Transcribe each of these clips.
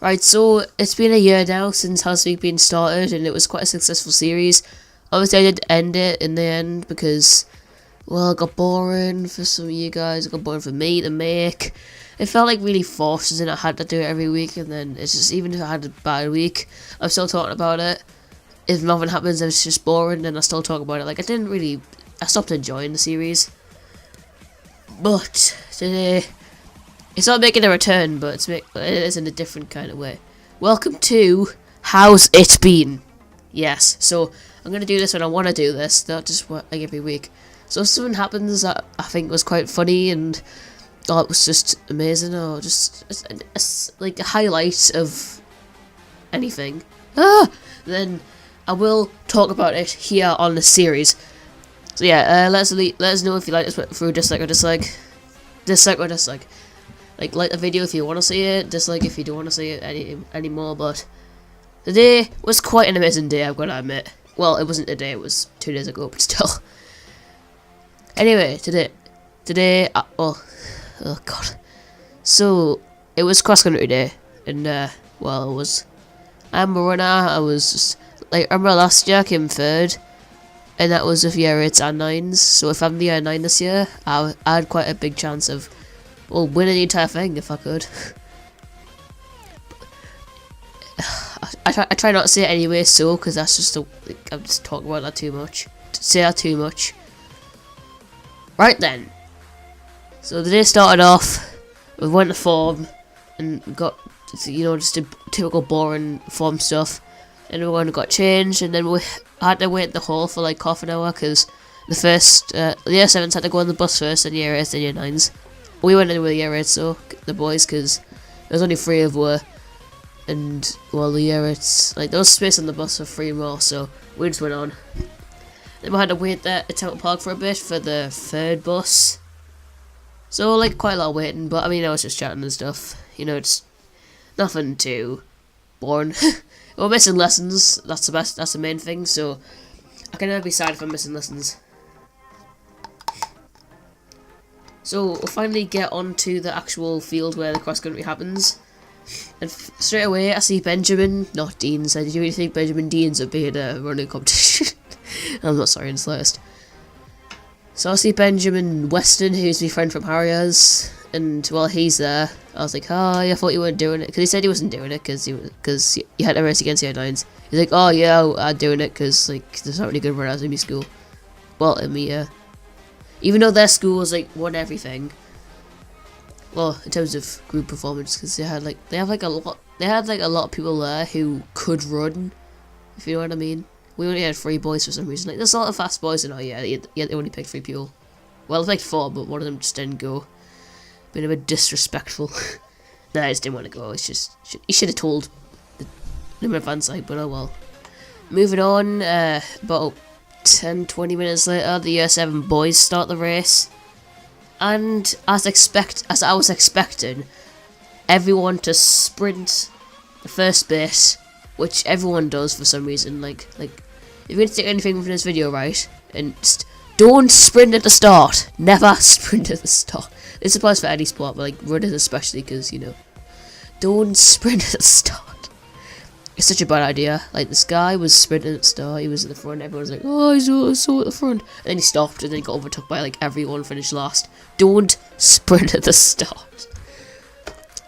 Right, so it's been a year now since House Week been started, and it was quite a successful series. Obviously, I did end it in the end because, well, it got boring for some of you guys. It got boring for me to make. It felt like really forced, and I had to do it every week. And then it's just, even if I had a bad week, I'm still talking about it. If nothing happens, and it's just boring, then I still talk about it. Like, I stopped enjoying the series. But today, it's not making a return, but it is in a different kind of way. Welcome to How's It Been? Yes, so I'm going to do this when I want to do this, not just like every week. So if something happens that I think was quite funny and it was just amazing, or just like a highlight of anything, then I will talk about it here on the series. So yeah, let us know if you like this through dislike or dislike. Dislike or dislike. Like the video if you want to see it, dislike if you don't want to see it anymore. But today was quite an amazing day, I've got to admit. Well, it wasn't today, it was 2 days ago, but still. Anyway, today, oh god. So, it was cross country day, and well, I'm a runner. I was just, like, I remember last year I came third, and that was with year 8s and 9s. So if I'm the year 9 this year, I had quite a big chance of, well, winning the entire thing if I could. I try not to say it anyway, so, because that's just I'm just talking about that too much. Say that too much. Right then. So the day started off, we went to form, and got, you know, just a typical boring form stuff. And we got changed, and then we had to wait in the hall for like half an hour, because the year 7s had to go on the bus first, and year 8s and year 9s. We went in with the year 8s, so the boys, because there was only 3 of us, and well, the year 8s, like there was space on the bus for 3 more, so we just went on. Then we had to wait there at Temple Park for a bit for the 3rd bus. So like quite a lot of waiting, but I mean I was just chatting and stuff. You know, it's nothing too boring. We're missing lessons. That's the main thing. So I can never be sad if I'm missing lessons. So we'll finally get onto the actual field where the cross country happens. And straight away I see Benjamin, not Dean, said, "Do you really think Benjamin Dean's would be in a running competition?" I'm not sorry in the slightest. So I see Benjamin Weston, who's my friend from Harriers, and well, he's there. I was like, "Oh, I thought you weren't doing it," because he said he wasn't doing it because he had a race against the Nines. He's like, "Oh yeah, I'm doing it because like there's not really good runners in my school." Well, in me, even though their school was like won everything. Well, in terms of group performance, because they had a lot of people there who could run, if you know what I mean. We only had 3 boys for some reason. Like, there's a lot of fast boys in our year, yet they only picked 3 people. Well, they picked 4, but one of them just didn't go. Been a bit disrespectful. Nah, I just didn't want to go. It's just, he should have told the advance side, but oh well. Moving on, about 10-20 minutes later, the year 7 boys start the race. And as I was expecting, everyone to sprint the first bit, which everyone does for some reason. Like if you're going to take anything from this video, right, and just don't sprint at the start. Never sprint at the start. This applies for any sport, but like runners especially, because, you know, don't sprint at the start. It's such a bad idea. Like, this guy was sprinting at the start, he was at the front, everyone was like, "Oh, he's so at the front," and then he stopped, and then he got overtook by like everyone, finished last. Don't sprint at the start.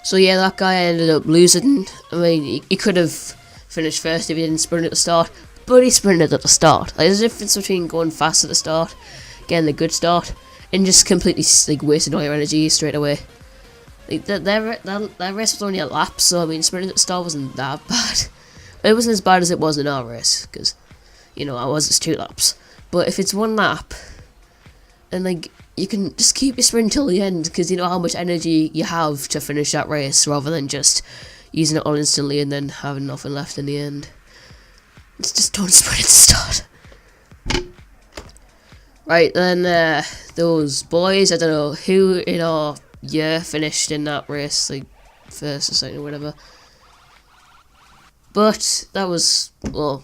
So yeah, that guy ended up losing. I mean, he could have finished first if he didn't sprint at the start, but he sprinted at the start. Like, there's a difference between going fast at the start, getting the good start, and just completely like wasting all your energy straight away. Like that race was only a lap, so I mean, sprinting at the start wasn't that bad. But it wasn't as bad as it was in our race, because, you know, I was just 2 laps. But if it's 1 lap, then like you can just keep your sprint till the end, because you know how much energy you have to finish that race, rather than just using it all instantly and then having nothing left in the end. Just don't sprint at the start. Right, then those boys, I don't know who in our year finished in that race, like first or second or whatever. But that was, well,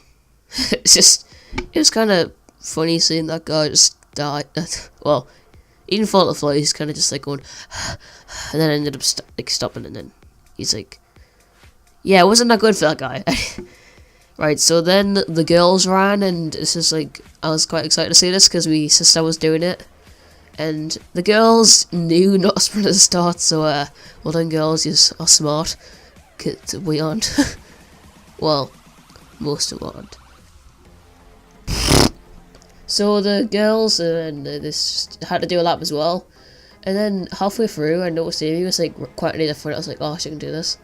it was kind of funny seeing that guy just die. Well, he didn't fall to the floor, he's kind of just like going, and then ended up stopping, and then he's like, Yeah, it wasn't that good for that guy. Right, so then the girls ran, and it's just like, I was quite excited to see this because my sister was doing it. And the girls knew not to sprint at the start, so, well done girls, you are smart. 'Cause we aren't. Well, most of aren't. So the girls and this had to do a lap as well. And then halfway through, I noticed Amy was like quite near the front. I was like, oh, she can do this.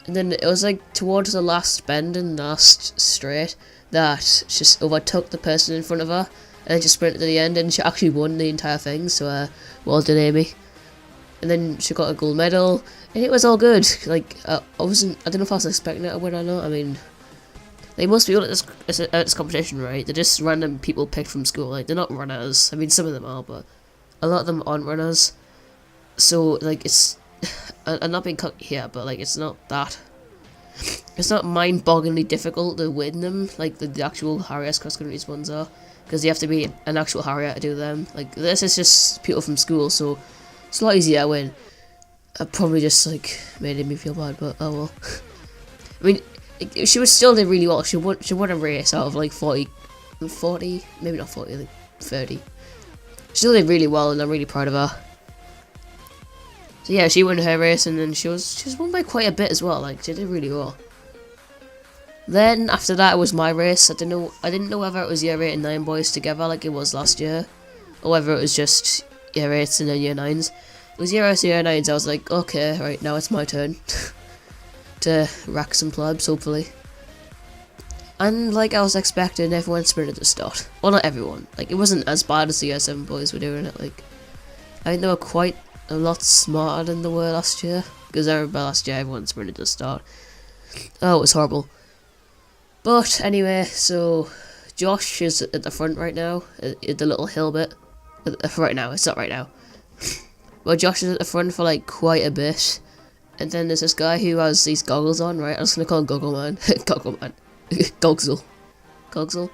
And then it was like towards the last bend and last straight that she just overtook the person in front of her and then just sprinted to the end, and she actually won the entire thing. So well done, Amy. And then she got a gold medal, and it was all good. Like I don't know if I was expecting her to win or not. I mean, they must be all at this competition, right? They're just random people picked from school. Like they're not runners. I mean, some of them are, but a lot of them aren't runners. So like it's. I'm not being cocky here, but like it's not mind-bogglingly difficult to win them like the actual Harriers cross country ones are, because you have to be an actual Harrier to do them. Like this is just people from school, so it's a lot easier to win. I probably just like made me feel bad, but oh well. I mean, she was still did really well. She won a race out of like 40, maybe not 40, like 30. She still did really well, and I'm really proud of her. So yeah, she won her race, and then she was won by quite a bit as well. Like she did really well. Then after that, it was my race. I didn't know whether it was year 8 and 9 boys together like it was last year, or whether it was just year 8s and then year 9s. It was year 8s and year 9s. I was like, okay, right now it's my turn to rack some plebs, hopefully. And like I was expecting, everyone sprinted at the start. Well, not everyone. Like it wasn't as bad as the year 7 boys were doing it. Like I think they were quite a lot smarter than they were last year, because I remember last year everyone sprinted at the start. Oh, it was horrible. But anyway, so Josh is at the front right now, at the little hill bit. Right now, it's not right now. Well, Josh is at the front for like quite a bit, and then there's this guy who has these goggles on, right? I'm just gonna call him Goggle Man. Goggle Man. Gogsel. Gogsel?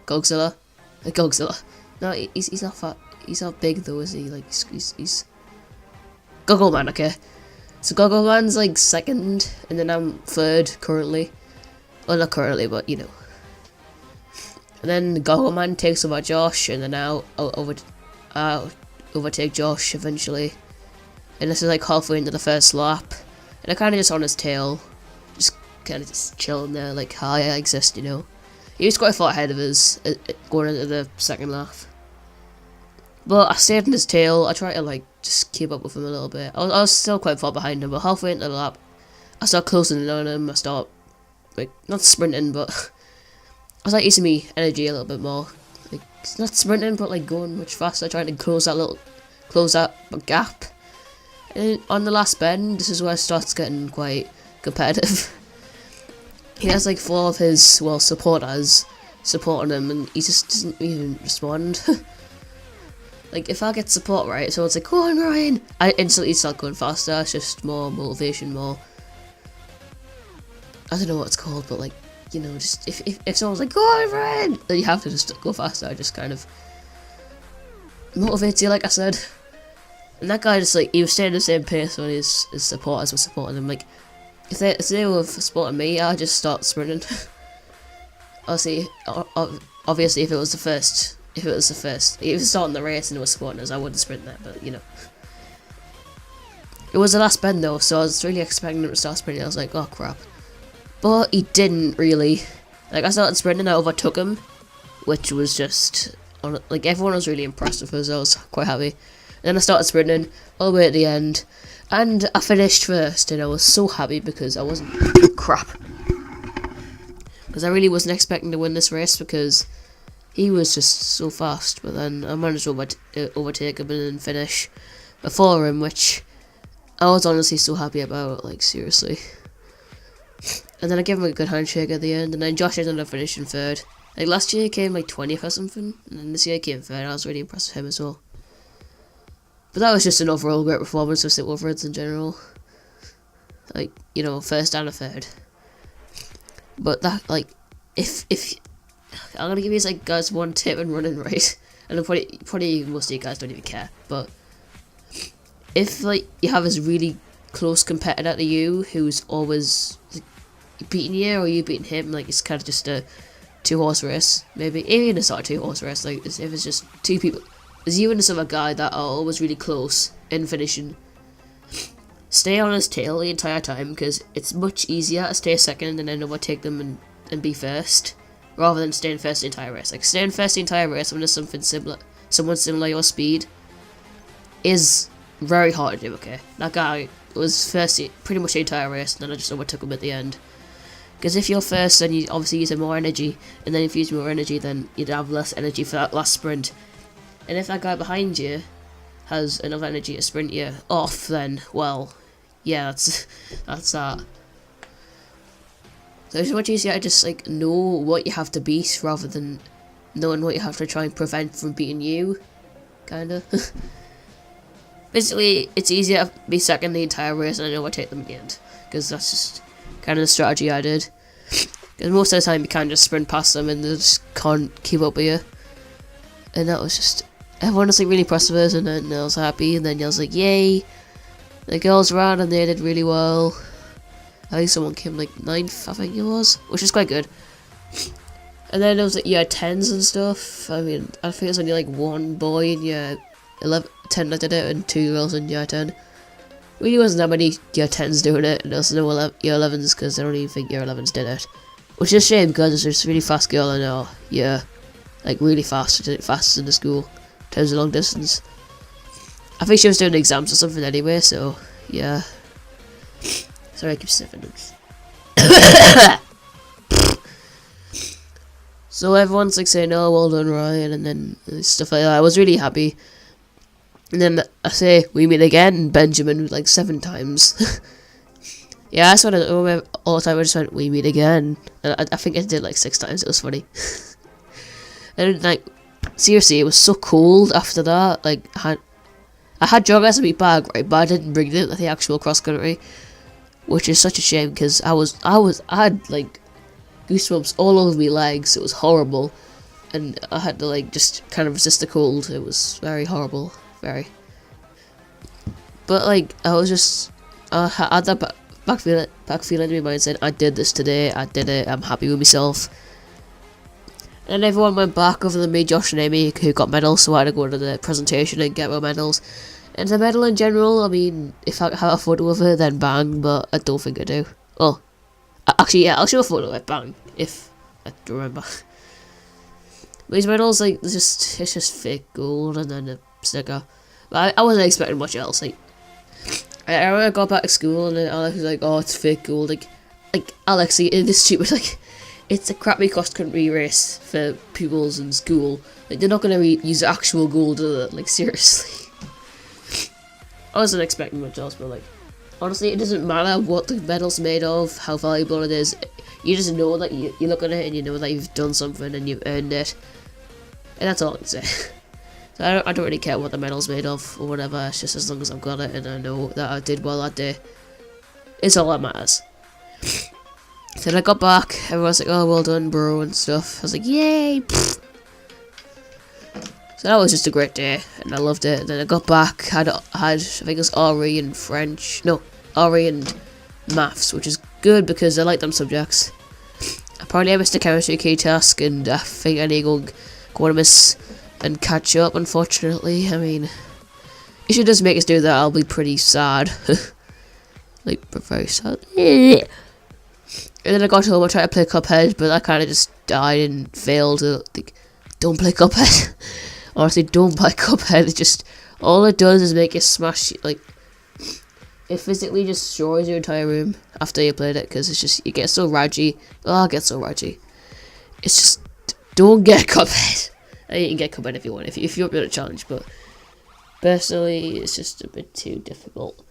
Gogzilla? Gogzilla. No, he's not fat. He's not big though, is he? Like, he's Goggle Man, okay. So Goggle Man's like second, and then I'm third currently. Well, not currently, but you know. And then Goggle Man takes over Josh, and then I'll overtake Josh eventually. And this is like halfway into the first lap, and I kind of just on his tail, just kind of just chilling there, like hi, I exist, you know. He was quite far ahead of us going into the second lap. But I stayed on his tail. I tried to like just keep up with him a little bit. I was still quite far behind him, but halfway into the lap, I started closing in on him. I started like not sprinting, but I was like using my energy a little bit more. Like not sprinting, but like going much faster, trying to close that gap. And on the last bend, this is where it starts getting quite competitive. He has like 4 of his supporters supporting him, and he just doesn't even respond. Like, if I get support, right, so it's like, go on, Ryan, I instantly start going faster. It's just more motivation, more, I don't know what it's called, but like, you know, just, if someone's like, go on, Ryan, then you have to just go faster. It just kind of motivates you, like I said. And that guy just, like, he was staying the same pace when his supporters were supporting him. Like, if they were supporting me, I'd just start sprinting. Obviously, if it was starting the race and it was supporting us, I wouldn't sprint that, but you know. It was the last bend though, so I was really expecting him to start sprinting. I was like, oh crap. But he didn't really. Like, I started sprinting, I overtook him, which was just, like, everyone was really impressed with us. I was quite happy. And then I started sprinting all the way at the end, and I finished first, and I was so happy because I wasn't, crap. Because I really wasn't expecting to win this race because he was just so fast, but then I managed to overtake him and then finish before him, which I was honestly so happy about, like, seriously. And then I gave him a good handshake at the end, and then Josh ended up finishing third. Like, last year he came like 20th or something, and then this year he came third. I was really impressed with him as well. But that was just an overall great performance of St. Wilfrid's in general. Like, you know, first and a third. But that, like, if I'm gonna give you like guys one tip in running, right? And probably most of you guys don't even care, but if like you have this really close competitor to you who's always like, beating you or you beating him. Like it's kind of just a 2-horse race, maybe. Even it's not a 2-horse race. Like if it's just 2 people, there's you and this other guy that are always really close in finishing. Stay on his tail the entire time because it's much easier to stay second and then overtake them and be first, rather than staying first the entire race. Like staying first the entire race when there's something similar, someone similar your speed, is very hard to do. Okay, that guy was first pretty much the entire race, and then I just overtook him at the end. Because if you're first, then you obviously use more energy, and then if you use more energy, then you'd have less energy for that last sprint. And if that guy behind you has enough energy to sprint you off, then well, yeah, that's that. So it's much easier to just like know what you have to beat rather than knowing what you have to try and prevent from beating you, kinda. Basically, it's easier to be second the entire race and then overtake them at the end, because that's just kind of the strategy I did. Because most of the time you can't just sprint past them and they just can't keep up with you. And that was just, everyone was like really impressed with us, and then I was happy, and then I was like, yay! The girls ran and they did really well. I think someone came like 9th, I think it was, which is quite good. And then there was like year 10s and stuff. I mean, I think it was only like 1 boy in year 10 that did it, and 2 girls in year 10. Really wasn't that many year 10s doing it, and there's no year 11s because I don't even think year 11s did it. Which is a shame because there's this really fast girl in our year, like really fast, she did it fastest in the school, in terms of long distance. I think she was doing exams or something anyway, so yeah. Sorry, I keep sniffing. So everyone's like saying, oh, well done, Ryan, and then stuff like that. I was really happy. And then I say, we meet again, Benjamin, like 7 times. Yeah, that's what I remember all the time. I just went, we meet again. And I think I did like 6 times. It was funny. And like, seriously, it was so cold after that. Like, I had jog as a wee bag, right, but I didn't bring it with the actual cross country, which is such a shame because I had like goosebumps all over my legs. It was horrible, and I had to like just kind of resist the cold. It was very horrible, very. But like I was just, I had that back feeling in my mind saying, I did this today. I did it. I'm happy with myself. And everyone went back other than me, Josh and Amy, who got medals, so I had to go to the presentation and get my medals. And the medal in general, I mean, if I have a photo of it, then bang, but I don't think I do. Oh, actually, yeah, I'll show a photo of it, bang, if I don't remember. These medals, like, it's just fake gold and then a sticker. But I wasn't expecting much else, like, I remember I got back to school and then Alex was like, oh, it's fake gold, like Alex, it is stupid, like, it's a crappy cross-country race for pupils in school. Like, they're not going to use actual gold, like, seriously. I wasn't expecting much else, but, like, honestly, it doesn't matter what the medal's made of, how valuable it is. You just know that you look at it and you know that you've done something and you've earned it. And that's all I can say. So I don't really care what the medal's made of or whatever. It's just as long as I've got it and I know that I did well that day. It's all that matters. Then I got back, everyone was like, oh, well done, bro, and stuff. I was like, yay! Pfft. So that was just a great day, and I loved it. Then I got back, had I think it was RE and French, no, RE and Maths, which is good because I like them subjects. Apparently I missed a chemistry key task, and I think I need to go to miss and catch up, unfortunately. I mean, if she does make us do that, I'll be pretty sad. Like, very sad. And then I got home, I tried to play Cuphead, but I kind of just died and failed. Like, don't play Cuphead. Honestly, don't play Cuphead. It just, all it does is make you smash, like, it physically just destroys your entire room after you played it, because it's just, you get so raggy. Oh, I get so raggy. It's just, don't get Cuphead. I mean, you can get Cuphead if you want, if you're up to a challenge, but personally, it's just a bit too difficult.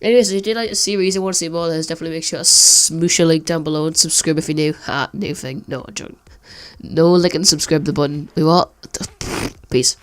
Anyways, if you did like the series and want to see more, then definitely make sure to smoosh a link down below and subscribe if you're new. New thing. No, I'm joking. No, like and subscribe the button. We what? Peace.